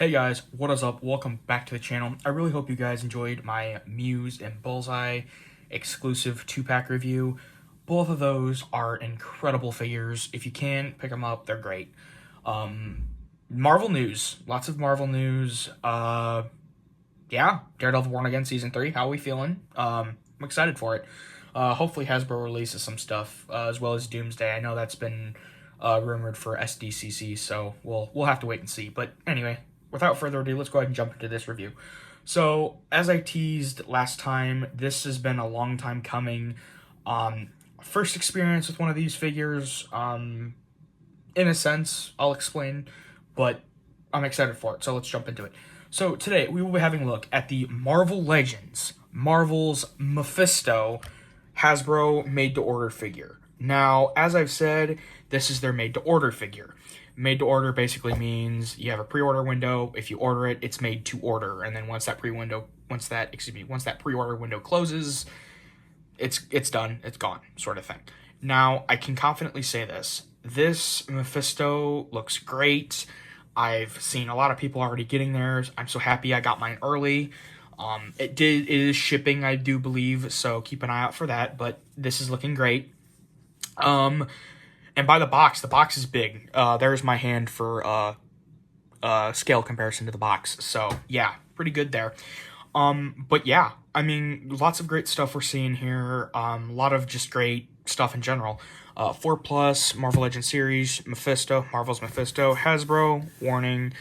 Hey guys, what is up? Welcome back to the channel. I really hope you guys enjoyed my Muse and Bullseye exclusive 2-pack review. Both of those are incredible figures. If you can, pick them up. They're great. Marvel news. Lots of Marvel news. Yeah, Daredevil Born Again Season 3. How are we feeling? I'm excited for it. Hopefully Hasbro releases some stuff, as well as Doomsday. I know that's been rumored for SDCC, so we'll have to wait and see. But anyway, without further ado, let's go ahead and jump into this review. So, as I teased last time, this has been a long time coming. First experience with one of these figures, in a sense, I'll explain, but I'm excited for it, so let's jump into it. So today, we will be having a look at the Marvel Legends, Marvel's Mephisto Hasbro made-to-order figure. Now, as I've said, this is their made-to-order figure. Made-to-order basically means you have a pre-order window. If you order it, it's made to order, and then once that pre-order window closes, it's done, it's gone, sort of thing. Now, I can confidently say this. This Mephisto looks great. I've seen a lot of people already getting theirs. I'm so happy I got mine early. It is shipping, I do believe, so keep an eye out for that, but this is looking great. And by the box is big. There's my hand for scale comparison to the box. So yeah, pretty good there. But yeah, I mean, lots of great stuff we're seeing here. A lot of just great stuff in general. 4+ Marvel Legends series, Mephisto, Marvel's Mephisto, Hasbro, warning,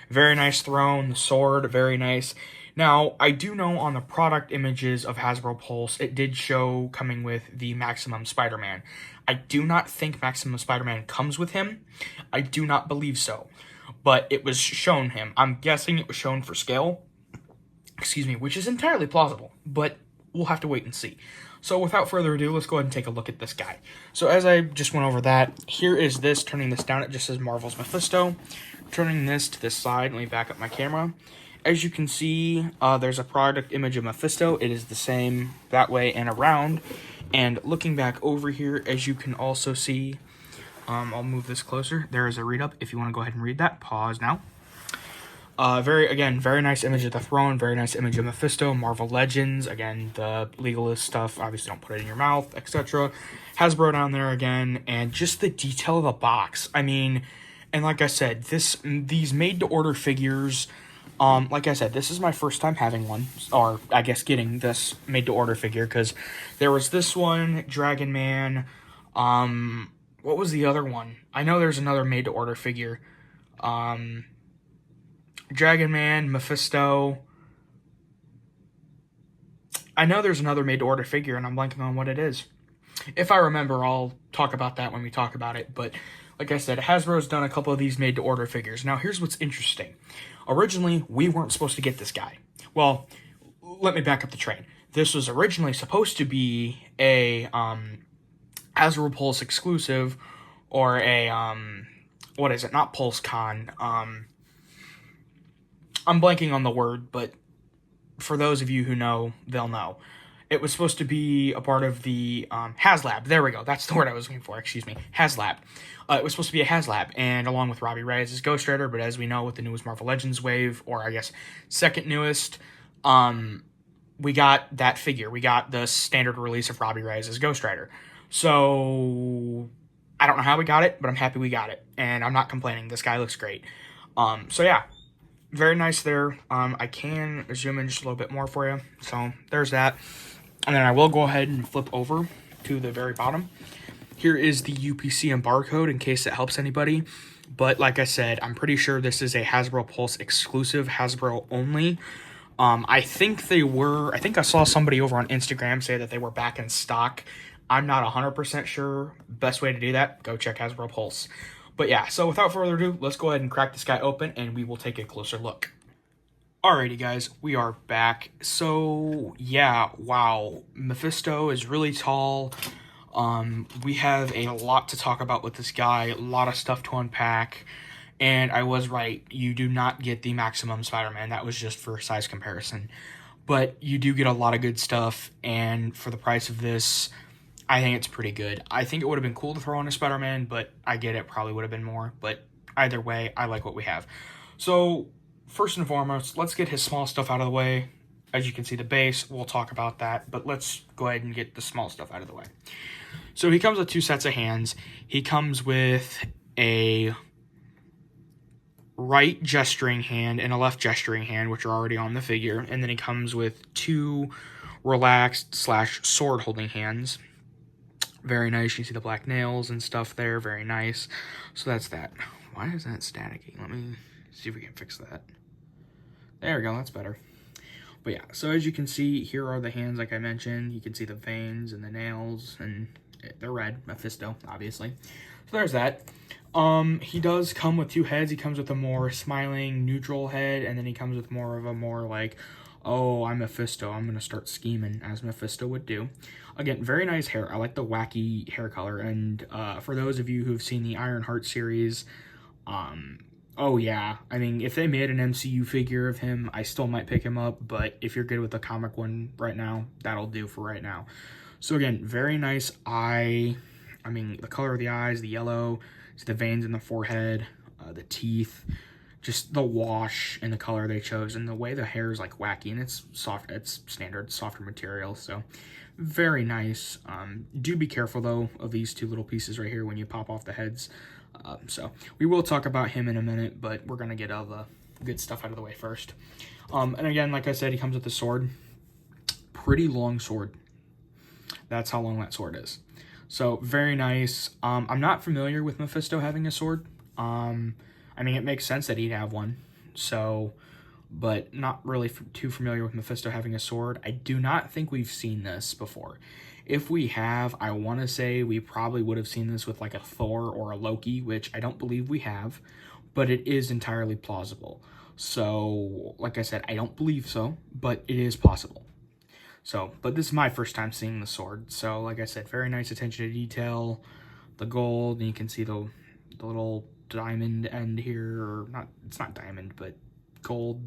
very nice throne, the sword, very nice. Now, I do know on the product images of Hasbro Pulse, it did show coming with the Maximum Spider-Man. I do not think Maximum Spider-Man comes with him. I do not believe so. But it was shown him. I'm guessing it was shown for scale. Excuse me, which is entirely plausible. But we'll have to wait and see. So without further ado, let's go ahead and take a look at this guy. So as I just went over that, here is this. Turning this down, it just says Marvel's Mephisto. Turning this to this side, let me back up my camera. As you can see, there's a product image of Mephisto. It is the same that way and around. And looking back over here, as you can also see, I'll move this closer. There is a read-up if you want to go ahead and read that. Pause now. Very nice image of the throne. Very nice image of Mephisto. Marvel Legends. Again, the legalist stuff. Obviously, don't put it in your mouth, etc. Hasbro down there again. And just the detail of the box. I mean, and like I said, these made-to-order figures... like I said, this is my first time having one, or I guess getting this made-to-order figure, because there was this one, Dragon Man, what was the other one? I know there's another made-to-order figure, Dragon Man, Mephisto, I know there's another made-to-order figure, and I'm blanking on what it is. If I remember, I'll talk about that when we talk about it, but... Like I said, Hasbro's done a couple of these made-to-order figures. Now, here's what's interesting. Originally, we weren't supposed to get this guy. Well, let me back up the train. This was originally supposed to be a Hasbro Pulse exclusive, or a, what is it? Not PulseCon. I'm blanking on the word, but for those of you who know, they'll know. It was supposed to be a part of the HasLab. There we go. That's the word I was looking for. Excuse me. HasLab. It was supposed to be a HasLab, and along with Robbie Reyes as Ghost Rider, but as we know with the newest Marvel Legends wave, or I guess second newest, we got that figure. We got the standard release of Robbie Reyes as Ghost Rider. So, I don't know how we got it, but I'm happy we got it, and I'm not complaining. This guy looks great. So yeah. Very nice there. I can zoom in just a little bit more for you. So, there's that. And then I will go ahead and flip over to the very bottom. Here is the UPC and barcode in case it helps anybody. But like I said, I'm pretty sure this is a Hasbro Pulse exclusive, Hasbro only. I think I saw somebody over on Instagram say that they were back in stock. I'm not 100% sure. Best way to do that, go check Hasbro Pulse. But yeah, so without further ado, let's go ahead and crack this guy open and we will take a closer look. Alrighty guys, we are back. So yeah, wow, Mephisto is really tall. We have a lot to talk about with this guy, a lot of stuff to unpack, and I was right, you do not get the Maximum Spider-Man, that was just for size comparison. But you do get a lot of good stuff, and for the price of this, I think it's pretty good. I think it would have been cool to throw on a Spider-Man, but I get it, probably would have been more, but either way, I like what we have. So, first and foremost, let's get his small stuff out of the way. As you can see, the base, we'll talk about that, but let's go ahead and get the small stuff out of the way. So he comes with 2 sets of hands. He comes with a right gesturing hand and a left gesturing hand, which are already on the figure, and then he comes with 2 relaxed / sword holding hands. Very nice. You see the black nails and stuff there. Very nice. So that's that. Why is that staticky? Let me see if we can fix that. There we go. That's better. But yeah, so as you can see, here are the hands like I mentioned. You can see the veins and the nails, and they're red. Mephisto, obviously. So there's that. He does come with 2 heads. He comes with a more smiling, neutral head, and then he comes with more of a like, oh, I'm Mephisto, I'm going to start scheming, as Mephisto would do. Again, very nice hair. I like the wacky hair color, and for those of you who've seen the Ironheart series, oh yeah, I mean, if they made an MCU figure of him, I still might pick him up, but if you're good with the comic one right now, that'll do for right now. So again, very nice eye. I mean, the color of the eyes, the yellow, the veins in the forehead, the teeth, just the wash and the color they chose, and the way the hair is like wacky, and it's soft, it's standard softer material, so very nice. Do be careful though of these 2 little pieces right here when you pop off the heads. So we will talk about him in a minute, but we're gonna get all the good stuff out of the way first. And again, like I said, he comes with a sword, pretty long sword. That's how long that sword is. So very nice. I'm not familiar with Mephisto having a sword. I mean, it makes sense that he'd have one. So, but not really too familiar with Mephisto having a sword. I do not think we've seen this before. If we have, I want to say we probably would have seen this with like a Thor or a Loki, which I don't believe we have, but it is entirely plausible. So, like I said, I don't believe so, but it is possible. So, but this is my first time seeing the sword. So, like I said, very nice attention to detail, the gold, and you can see the little diamond end here, or not, it's not diamond, but gold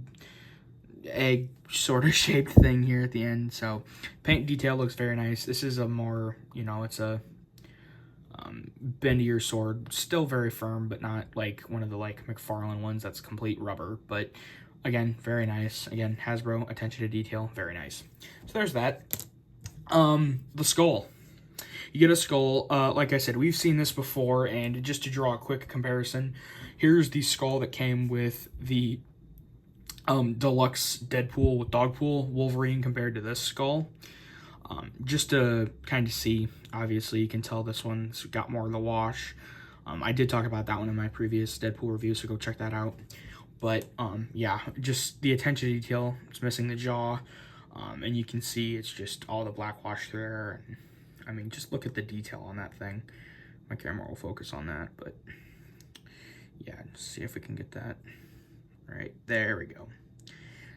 egg sort of shaped thing here at the end. So paint detail looks very nice. This is a more, you know, it's a bendier sword, still very firm, but not like one of the like McFarlane ones that's complete rubber. But again, very nice. Again, Hasbro, attention to detail, very nice. So there's that. The skull. You get a skull. Like I said, we've seen this before, and just to draw a quick comparison, here's the skull that came with the deluxe Deadpool with Dogpool Wolverine compared to this skull. Just to kind of see, obviously you can tell this one's got more of the wash. I did talk about that one in my previous Deadpool review, so go check that out. But yeah, just the attention to detail. It's missing the jaw, and you can see it's just all the black wash through there. And, I mean, just look at the detail on that thing. My camera will focus on that, but yeah, see if we can get that. Right, there we go.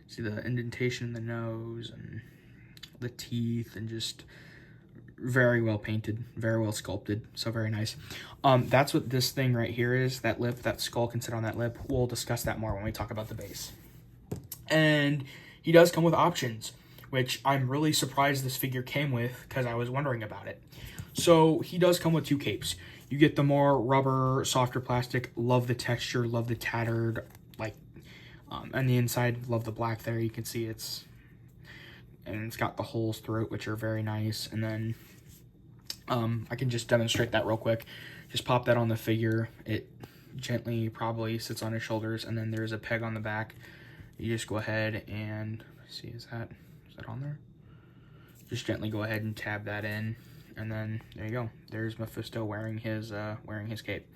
See the indentation in the nose and the teeth, and just very well painted, very well sculpted, so very nice. That's what this thing right here is, that lip, that skull can sit on that lip. We'll discuss that more when we talk about the base. And he does come with options, which I'm really surprised this figure came with, because I was wondering about it. So he does come with 2 capes. You get the more rubber, softer plastic. Love the texture, love the tattered, like, on the inside, love the black there. You can see it's got the holes through it, which are very nice. And then I can just demonstrate that real quick. Just pop that on the figure. It gently probably sits on his shoulders, and then there's a peg on the back. You just go ahead and see, is that on there? Just gently go ahead and tab that in, and then there you go. There's Mephisto wearing his cape.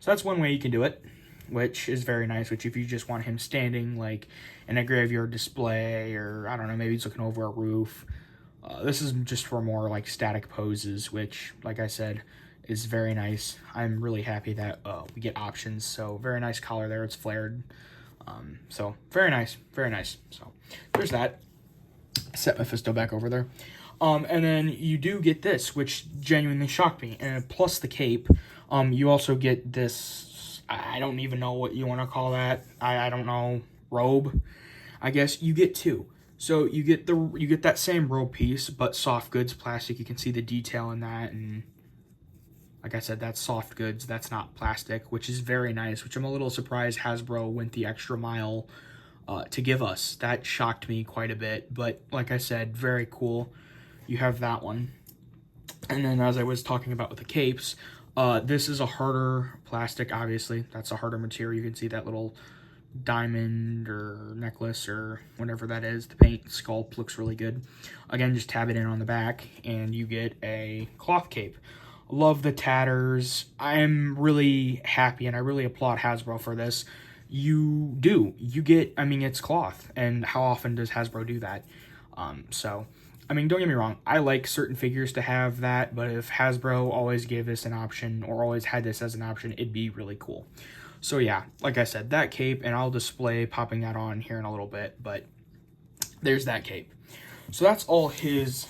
So that's one way you can do it, which is very nice. Which if you just want him standing like in a graveyard display, or I don't know, maybe he's looking over a roof. This is just for more like static poses, which, like I said, is very nice. I'm really happy that we get options. So very nice collar there. It's flared. So very nice, very nice. So there's that. Set Mephisto back over there. And then you do get this, which genuinely shocked me. And plus the cape, you also get this, I don't even know what you want to call that. I don't know, robe. I guess you get 2. So you get that same robe piece, but soft goods plastic. You can see the detail in that, and like I said, that's soft goods. That's not plastic, which is very nice. Which I'm a little surprised Hasbro went the extra mile to give us. That shocked me quite a bit, but like I said, very cool. You have that one. And then as I was talking about with the capes, this is a harder plastic, obviously. That's a harder material. You can see that little diamond or necklace or whatever that is. The paint sculpt looks really good. Again, just tab it in on the back and you get a cloth cape. Love the tatters. I'm really happy and I really applaud Hasbro for this. You get, I mean, it's cloth, and how often does Hasbro do that? So, I mean, don't get me wrong, I like certain figures to have that, but if Hasbro always gave this an option, or always had this as an option, it'd be really cool. So yeah, like I said, that cape, and I'll display popping that on here in a little bit, but there's that cape. So that's all his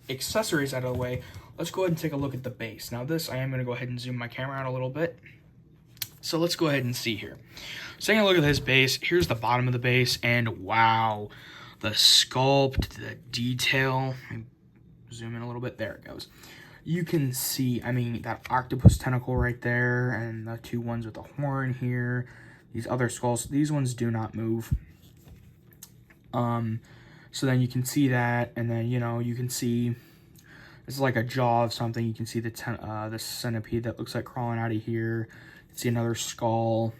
accessories out of the way. Let's go ahead and take a look at the base. Now this, I am going to go ahead and zoom my camera out a little bit. So let's go ahead and see here. So taking a look at his base, here's the bottom of the base, and wow, the sculpt, the detail. Let me zoom in a little bit. There it goes. You can see, I mean, that octopus tentacle right there, and the two ones with the horn here. These other skulls, these ones do not move. So then you can see that, and then, you know, you can see, this is like a jaw of something. You can see the centipede that looks like crawling out of here. You can see another skull.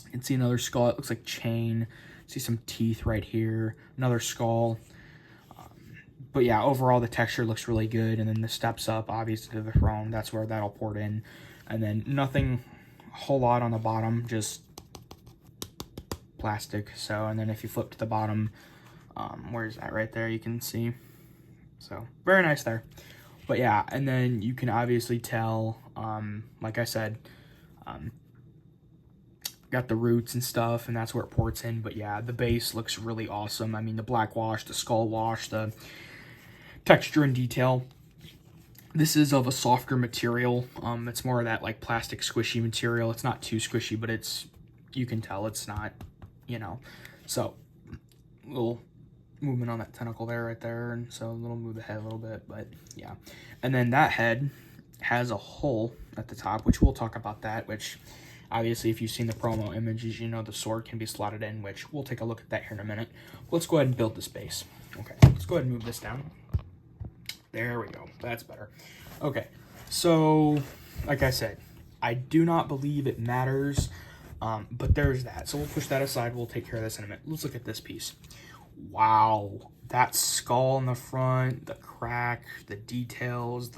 You can see another skull. It looks like chain. See some teeth right here. Another skull. But yeah, overall the texture looks really good. And then the steps up, obviously, to the throne. That's where that'll port in. And then nothing, a whole lot on the bottom, just plastic. So, and then if you flip to the bottom, where's that right there? You can see. So very nice there. But yeah, and then you can obviously tell, like I said, got the roots and stuff, and that's where it ports in. But yeah, the base looks really awesome. I mean, the black wash, the skull wash, the texture and detail. This is of a softer material. It's more of that like plastic squishy material. It's not too squishy, but it's, you can tell it's not, you know. So little movement on that tentacle there, right there, and so a little move the head a little bit, but yeah. And then that head has a hole at the top, which we'll talk about that, which obviously if you've seen the promo images, you know the sword can be slotted in, which we'll take a look at that here in a minute. Let's go ahead and build this base. Okay, let's go ahead and move this down. There we go, that's better. Okay, so like I said, I do not believe it matters, but there's that. So we'll push that aside, we'll take care of this in a minute. Let's look at this piece. Wow, that skull in the front, the crack, the details,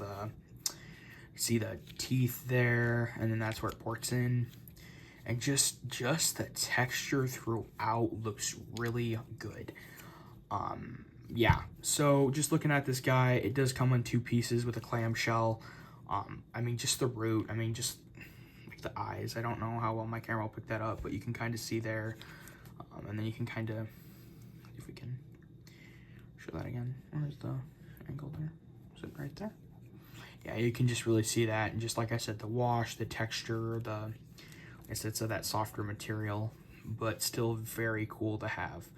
see the teeth there, and then that's where it ports in. And just the texture throughout looks really good. Yeah, so just looking at this guy, it does come in two pieces with a clamshell. I mean, just the root, I mean, just like the eyes. I don't know how well my camera will pick that up, but you can kind of see there. And then you can kind of, if we can show that again. Where's the angle there? Is it right there? Yeah, you can just really see that. And just like I said, the wash, the texture, it's of that softer material, but still very cool to have.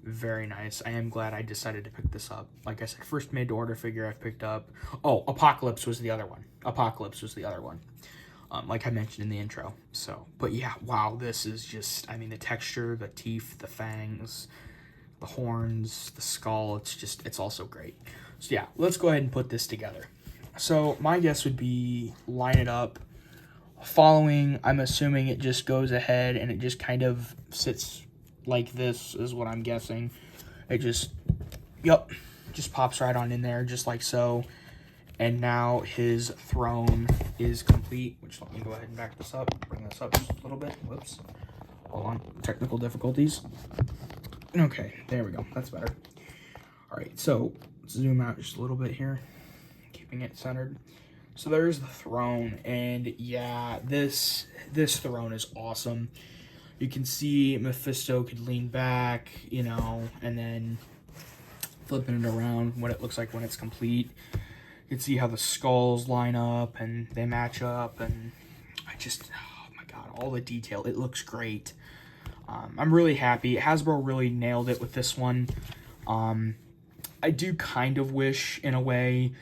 Very nice. I am glad I decided to pick this up. Like I said, first made to order figure I've picked up. Oh, Apocalypse was the other one. Like I mentioned in the intro. So, but yeah, wow, this is just, I mean, the texture, the teeth, the fangs, the horns, the skull, it's also great. So yeah, let's go ahead and put this together. So my guess would be line it up. Following, I'm assuming it just goes ahead and it just kind of sits like this is what I'm guessing. It just, yep, just pops right on in there just like so. And now his throne is complete, which let me go ahead and back this up, bring this up just a little bit. Whoops. Hold on, technical difficulties. Okay, there we go, that's better. All right, so let's zoom out just a little bit here, keeping it centered. So there's the throne, and yeah, this throne is awesome. You can see Mephisto could lean back, you know, and then flipping it around what it looks like when it's complete. You can see how the skulls line up and they match up, and oh my god, all the detail, it looks great. I'm really happy. Hasbro really nailed it with this one. I do kind of wish, in a way,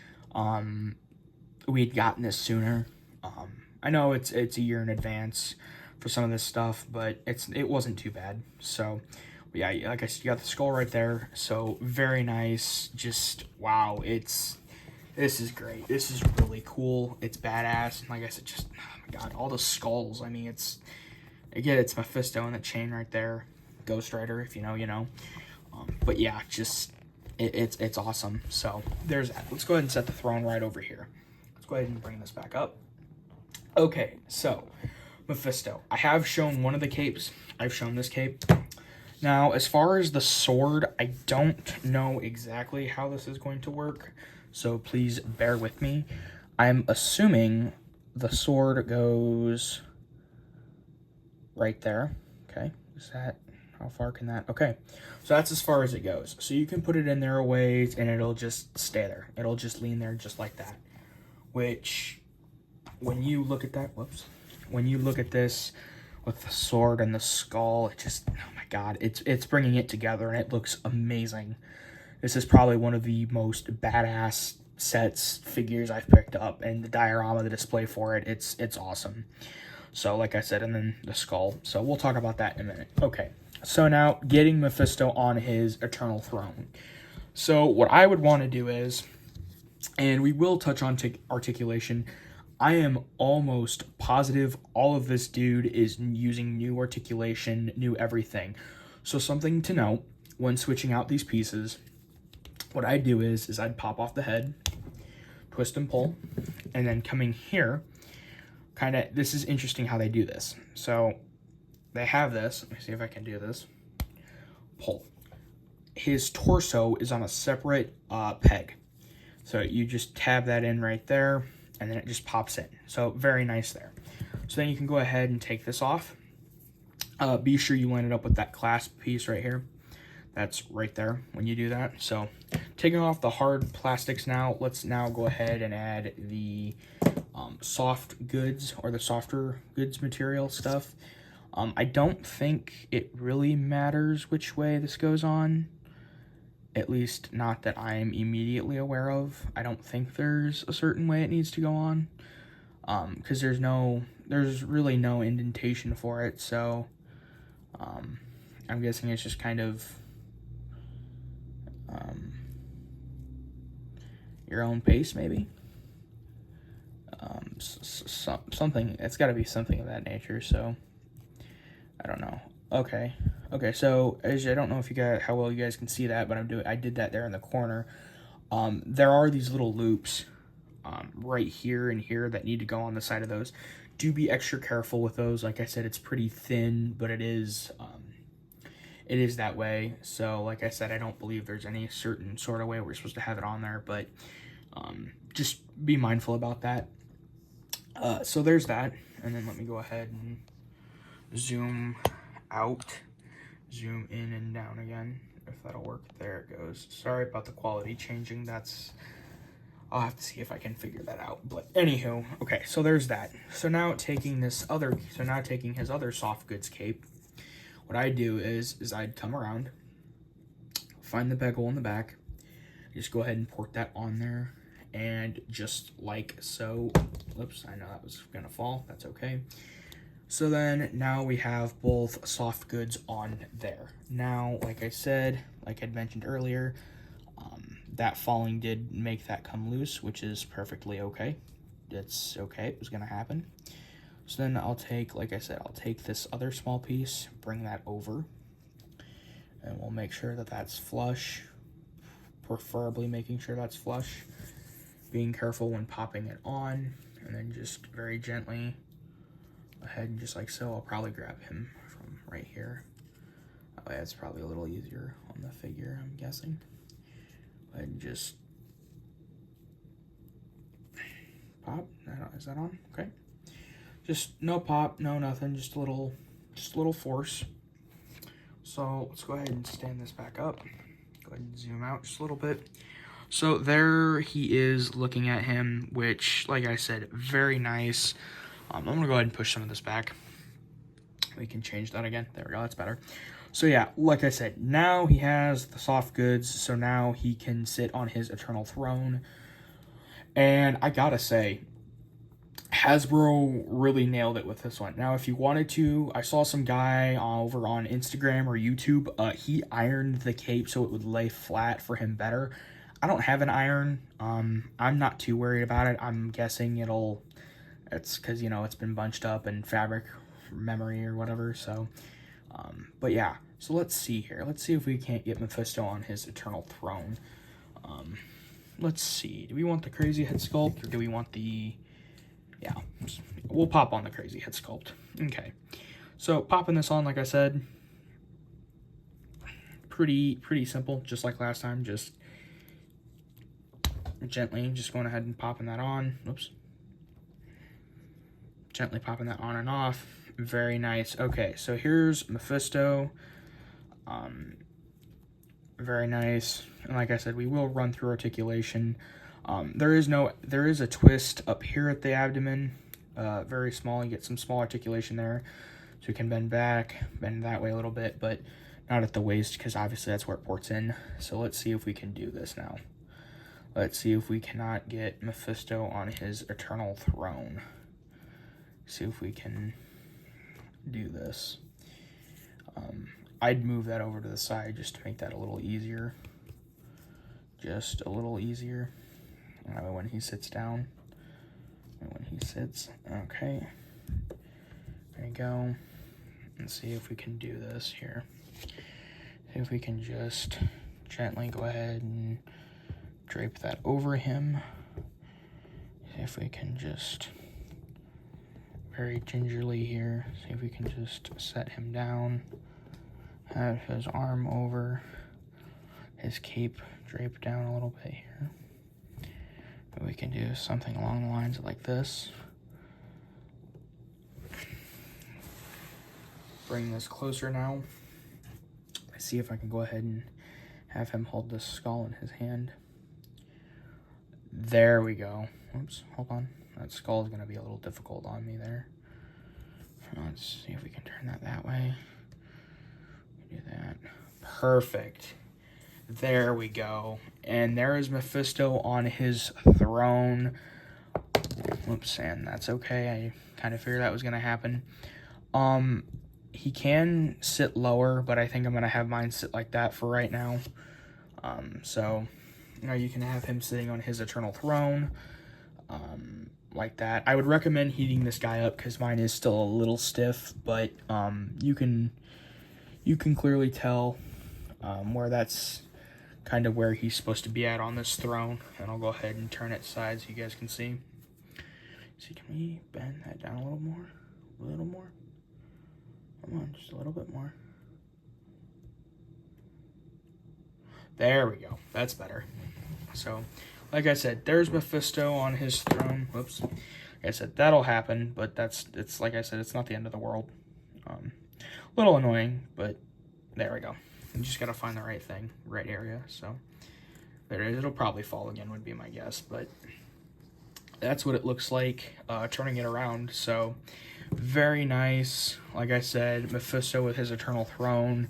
we had gotten this sooner. I know it's a year in advance for some of this stuff, but it wasn't too bad. So But yeah, like I said, you got the skull right there. So very nice. Just wow, this is great. This is really cool. It's badass. And like I said, just oh my god, all the skulls. I mean, it's Mephisto and the chain right there. Ghost Rider, if you know, you know. But yeah, just it's awesome. So there's that. Let's go ahead and set the throne right over here. Let's go ahead and bring this back up. Okay, so Mephisto. I have shown one of the capes. I've shown this cape. Now, as far as the sword, I don't know exactly how this is going to work, so please bear with me. I'm assuming the sword goes right there. Okay, is that, how far can that, okay. So that's as far as it goes. So you can put it in there a ways, and it'll just stay there. It'll just lean there just like that. Which, when you look at that, whoops. When you look at this with the sword and the skull, it just, oh my god, it's bringing it together, and it looks amazing. This is probably one of the most badass figures I've picked up, and the diorama, the display for it, it's awesome. So like I said, and then the skull. So we'll talk about that in a minute. Okay, so now getting Mephisto on his eternal throne. So what I would want to do is, and we will touch on articulation, I am almost positive all of this dude is using new articulation, new everything. So something to note when switching out these pieces, what I do is I'd pop off the head, twist and pull, and then coming here, kind of, this is interesting how they do this. So they have this, let me see if I can do this, pull. His torso is on a separate peg. So you just tab that in right there, and then it just pops in. So very nice there. So then you can go ahead and take this off. Be sure you line it up with that clasp piece right here. That's right there when you do that. So taking off the hard plastics now, let's now go ahead and add the soft goods, or the softer goods material stuff. I don't think it really matters which way this goes on. At least not that I'm immediately aware of. I don't think there's a certain way it needs to go on, because there's really no indentation for it. So I'm guessing it's just kind of your own pace, maybe. Something. It's got to be something of that nature. So I don't know. Okay, so as I don't know if you guys, how well you guys can see that, but I did that there in the corner. There are these little loops right here and here that need to go on the side of those. Do be extra careful with those. Like I said, it's pretty thin, but it is that way. So like I said, I don't believe there's any certain sort of way we're supposed to have it on there, but just be mindful about that. So there's that, and then let me go ahead and zoom out, zoom in and down again, if that'll work. There it goes. Sorry about the quality changing. I'll have to see if I can figure that out. But anywho, okay, so there's that. So now taking his other soft goods cape, what I do is I'd come around, find the peg hole in the back, just go ahead and port that on there, and just like so. Whoops, I know that was gonna fall. That's okay. So then now we have both soft goods on there. Now, like I said, like I'd mentioned earlier, that falling did make that come loose, which is perfectly okay. It's okay, it was gonna happen. So then I'll take, like I said, I'll take this other small piece, bring that over, and we'll make sure that that's flush, preferably making sure that's flush, being careful when popping it on, and then just very gently ahead, just like so. I'll probably grab him from right here. That way it's probably a little easier on the figure, I'm guessing. And just pop. Is that on? Okay. Just no pop, no nothing, just a little force. So let's go ahead and stand this back up. Go ahead and zoom out just a little bit. So there he is, looking at him, which, like I said, very nice. I'm gonna go ahead and push some of this back. We can change that again. There we go, that's better. So yeah, like I said, now he has the soft goods, so now he can sit on his eternal throne. And I gotta say, Hasbro really nailed it with this one. Now, if you wanted to, I saw some guy over on Instagram or YouTube, he ironed the cape so it would lay flat for him better. I don't have an iron. I'm not too worried about it. I'm guessing it's because, you know, it's been bunched up in fabric memory or whatever, so, but yeah. So let's see here. Let's see if we can't get Mephisto on his eternal throne. Let's see. Do we want the crazy head sculpt, or do we want the... Yeah, we'll pop on the crazy head sculpt. Okay, so popping this on, like I said, pretty simple, just like last time. Just gently, just going ahead and popping that on. Oops. Gently popping that on and off. Very nice. Okay, so here's Mephisto. Very nice. And like I said, we will run through articulation. There is a twist up here at the abdomen, very small. You get some small articulation there, so you can bend back, bend that way a little bit, but not at the waist, because obviously that's where it ports in. So let's see if we can do this now. Let's see if we cannot get Mephisto on his eternal throne. See if we can do this. I'd move that over to the side just to make that a little easier. Just a little easier. When he sits down. When he sits. Okay. There you go. Let's see if we can do this here. See if we can just gently go ahead and drape that over him. See if we can just very gingerly here. See if we can just set him down. Have his arm over his cape draped down a little bit here. We can do something along the lines of like this. Bring this closer now. Let's see if I can go ahead and have him hold this skull in his hand. There we go. Oops, hold on. That skull is going to be a little difficult on me there. Let's see if we can turn that way. Do that. Perfect. There we go. And there is Mephisto on his throne. Whoops, and that's okay. I kind of figured that was going to happen. He can sit lower, but I think I'm going to have mine sit like that for right now. So, you know, you can have him sitting on his eternal throne, like that. I would recommend heating this guy up because mine is still a little stiff, but you can clearly tell where that's kind of where he's supposed to be at on this throne. And I'll go ahead and turn it side so you guys can see. See, can we bend that down a little more? A little more? Come on, just a little bit more. There we go. That's better. So, like I said, there's Mephisto on his throne. Whoops. Like I said, that'll happen, but it's like I said, it's not the end of the world. A little annoying, but there we go. You just gotta find the right thing, right area. So there it is. It'll probably fall again would be my guess, but that's what it looks like turning it around. So very nice. Like I said, Mephisto with his eternal throne.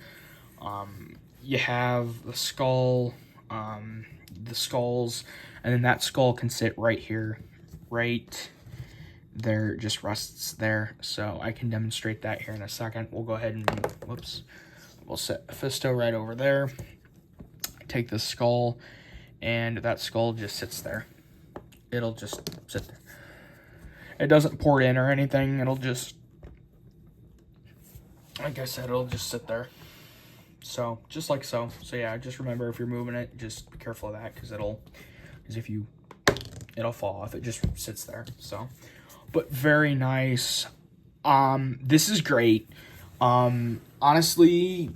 You have the skull, the skulls, and then that skull can sit right here, right there, just rests there. So I can demonstrate that here in a second. We'll go ahead and whoops. We'll set Mephisto right over there. Take the skull, and that skull just sits there. It'll just sit there. It doesn't port in or anything. It'll just, like I said, it'll just sit there. So, just like so. So yeah, just remember if you're moving it, just be careful of that, because it'll fall off. It just sits there. So, but very nice. This is great. Honestly,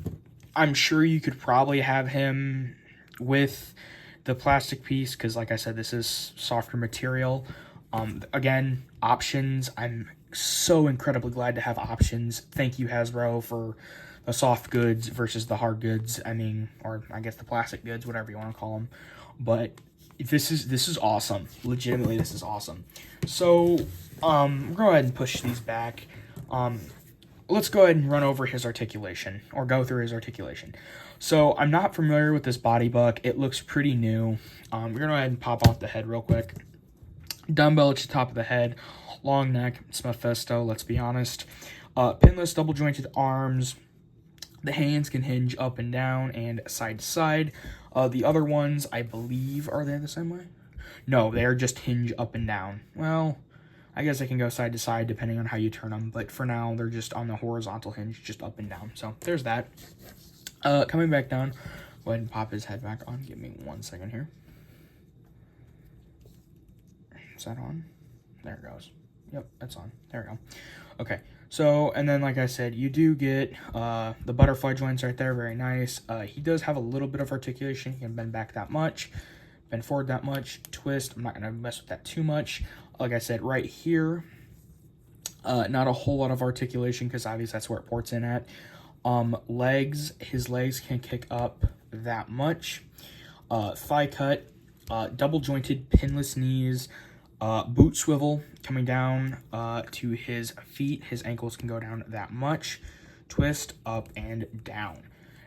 I'm sure you could probably have him with the plastic piece, because like I said, this is softer material. Again, options. I'm so incredibly glad to have options. Thank you, Hasbro, for the soft goods versus the hard goods. I mean, or I guess the plastic goods, whatever you want to call them. But this is awesome. Legitimately, this is awesome. So, go ahead and push these back. Let's go ahead and run over his articulation, or go through his articulation. So, I'm not familiar with this body buck. It looks pretty new. We're going to go ahead and pop off the head real quick. Dumbbell at the top of the head, long neck, it's Mephisto, let's be honest. Pinless double jointed arms. The hands can hinge up and down and side to side. The other ones, I believe, are they the same way? No, they're just hinge up and down. Well, I guess they can go side to side depending on how you turn them, but for now, they're just on the horizontal hinge, just up and down. So there's that. Coming back down, go ahead and pop his head back on. Give me 1 second here. Is that on? There it goes. Yep, that's on. There we go. Okay, so, and then like I said, you do get the butterfly joints right there, very nice. He does have a little bit of articulation. He can bend back that much, bend forward that much, twist. I'm not going to mess with that too much. Like I said, right here, not a whole lot of articulation because obviously that's where it ports in at. Legs, his legs can kick up that much. Thigh cut, double jointed, pinless knees, boot swivel coming down to his feet. His ankles can go down that much. Twist up and down.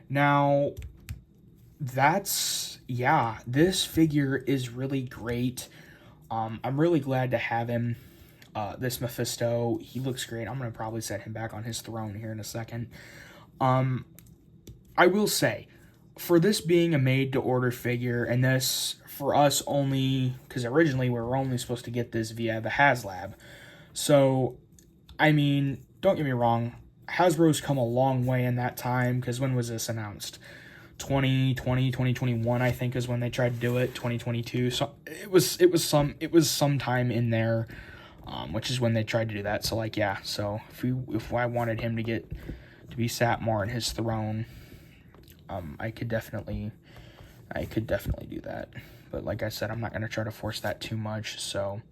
Now, that's, yeah, this figure is really great. I'm really glad to have him. This Mephisto, he looks great. I'm going to probably set him back on his throne here in a second. I will say, for this being a made-to-order figure, and this, for us only, because originally we were only supposed to get this via the HasLab. So, I mean, don't get me wrong, Hasbro's come a long way in that time, because when was this announced? 2020, 2021, I think, is when they tried to do it. 2022, so it was sometime in there, which is when they tried to do that. So, like, yeah, so if I wanted him to be sat more in his throne, I could definitely do that. But like I said, I'm not going to try to force that too much. So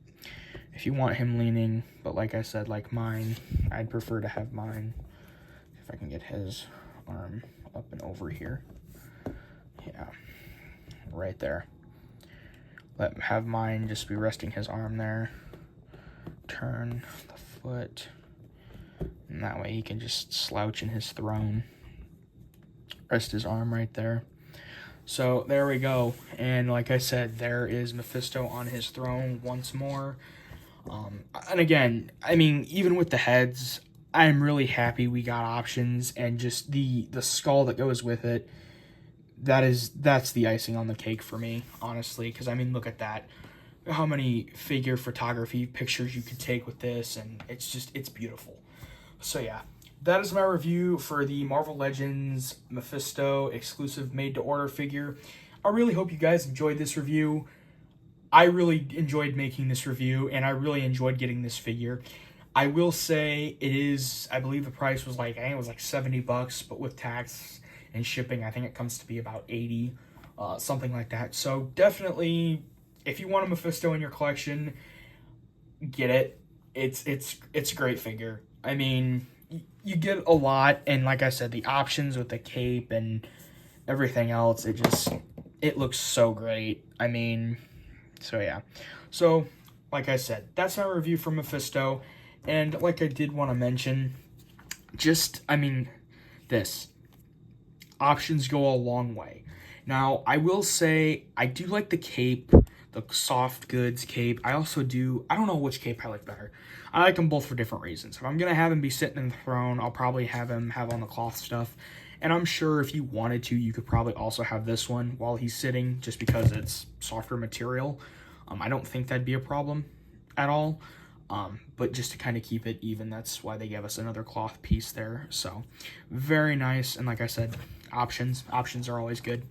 if you want him leaning, but like I said, like mine, I'd prefer to have mine, if I can get his arm up and over here. Yeah, right there. Have mine just be resting his arm there. Turn the foot. And that way he can just slouch in his throne. Rest his arm right there. So there we go. And like I said, there is Mephisto on his throne once more. And again, I mean, even with the heads, I'm really happy we got options, and just the skull that goes with it. That's the icing on the cake for me, honestly. Because I mean, look at that. How many figure photography pictures you could take with this, and it's beautiful. So yeah, that is my review for the Marvel Legends Mephisto exclusive made-to-order figure. I really hope you guys enjoyed this review. I really enjoyed making this review, and I really enjoyed getting this figure. I will say it is, I believe the price was like, I think it was like $70, but with tax and shipping, I think it comes to be about $80, something like that. So definitely, if you want a Mephisto in your collection, get it. It's a great figure. I mean, you get a lot, and like I said, the options with the cape and everything else, it looks so great. I mean, so yeah. So, like I said, that's my review for Mephisto, and like I did want to mention, this. Options go a long way. Now, I will say, I do like the cape, the soft goods cape. I don't know which cape I like better. I like them both for different reasons. If I'm going to have him be sitting in the throne, I'll probably have him have on the cloth stuff. And I'm sure if you wanted to, you could probably also have this one while he's sitting, just because it's softer material. I don't think that'd be a problem at all. But just to kind of keep it even, that's why they gave us another cloth piece there. So very nice. And like I said, options are always good.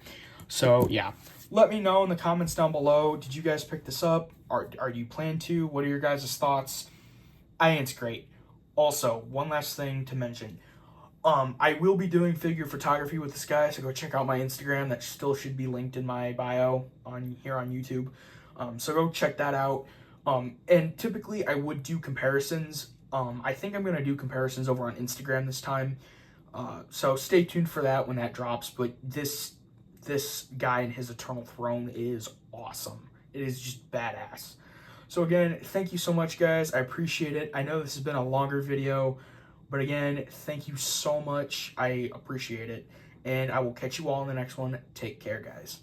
So yeah, let me know in the comments down below. Did you guys pick this up? Or do you plan to? What are your guys' thoughts? I think it's great. Also, one last thing to mention. I will be doing figure photography with this guy, so go check out my Instagram. That still should be linked in my bio here on YouTube. So go check that out. And typically I would do comparisons. I think I'm going to do comparisons over on Instagram this time. So stay tuned for that when that drops. But this guy in his Eternal Throne is awesome. It is just badass. So again, thank you so much, guys. I appreciate it. I know this has been a longer video, but again, thank you so much. I appreciate it. And I will catch you all in the next one. Take care, guys.